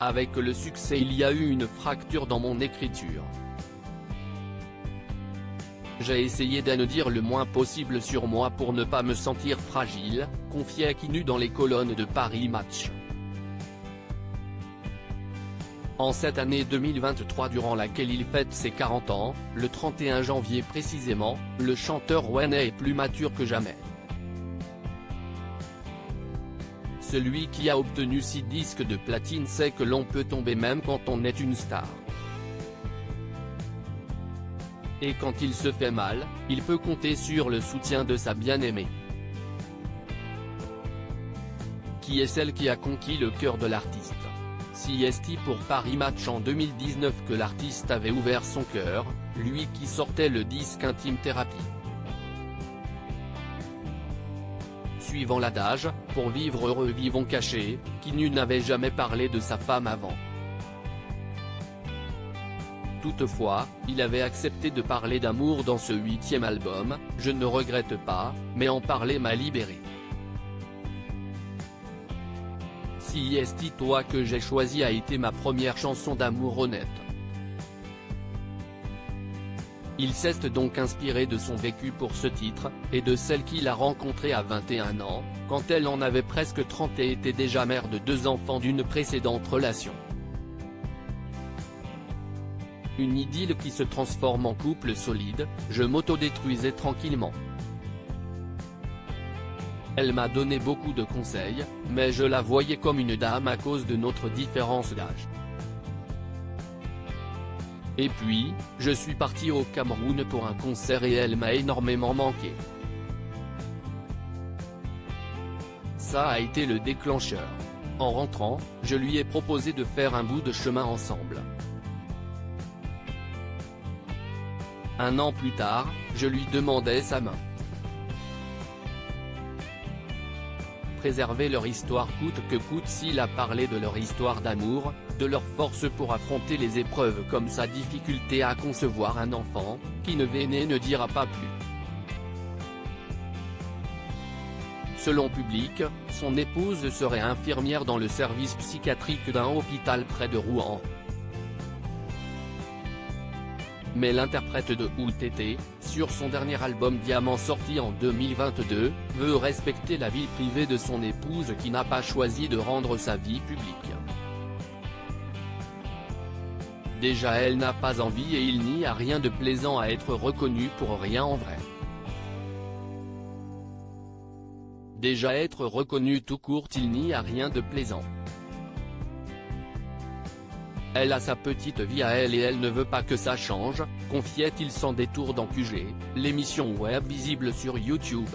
Avec le succès, il y a eu une fracture dans mon écriture. J'ai essayé d'en dire le moins possible sur moi pour ne pas me sentir fragile, confiait Quenu dans les colonnes de Paris Match. En cette année 2023 durant laquelle il fête ses 40 ans, le 31 janvier précisément, le chanteur rennais est plus mature que jamais. Celui qui a obtenu 6 disques de platine sait que l'on peut tomber même quand on est une star. Et quand il se fait mal, il peut compter sur le soutien de sa bien-aimée. Qui est celle qui a conquis le cœur de l'artiste. Si est pour Paris Match en 2019 que l'artiste avait ouvert son cœur, lui qui sortait le disque Intime Thérapie. Suivant l'adage, pour vivre heureux vivons cachés, Quenu n'avait jamais parlé de sa femme avant. Toutefois, il avait accepté de parler d'amour dans ce 8e album, Je ne regrette pas, mais en parler m'a libéré. Si est toi que j'ai choisi a été ma première chanson d'amour honnête. Il s'est donc inspiré de son vécu pour ce titre, et de celle qu'il a rencontrée à 21 ans, quand elle en avait presque 30 et était déjà mère de 2 enfants d'une précédente relation. Une idylle qui se transforme en couple solide, je m'autodétruisais tranquillement. Elle m'a donné beaucoup de conseils, mais je la voyais comme une dame à cause de notre différence d'âge. Et puis, je suis parti au Cameroun pour un concert et elle m'a énormément manqué. Ça a été le déclencheur. En rentrant, je lui ai proposé de faire un bout de chemin ensemble. Un an plus tard, je lui demandais sa main. Préserver leur histoire coûte que coûte. S'il a parlé de leur histoire d'amour, de leur force pour affronter les épreuves comme sa difficulté à concevoir un enfant, qui ne venait ne dira pas plus. Selon Public, son épouse serait infirmière dans le service psychiatrique d'un hôpital près de Rouen. Mais l'interprète de OUTT, sur son dernier album Diamant sorti en 2022, veut respecter la vie privée de son épouse qui n'a pas choisi de rendre sa vie publique. Déjà elle n'a pas envie et il n'y a rien de plaisant à être reconnu pour rien en vrai. Déjà être reconnu tout court il n'y a rien de plaisant. Elle a sa petite vie à elle et elle ne veut pas que ça change, confiait-il sans détour dans QG, l'émission web visible sur YouTube.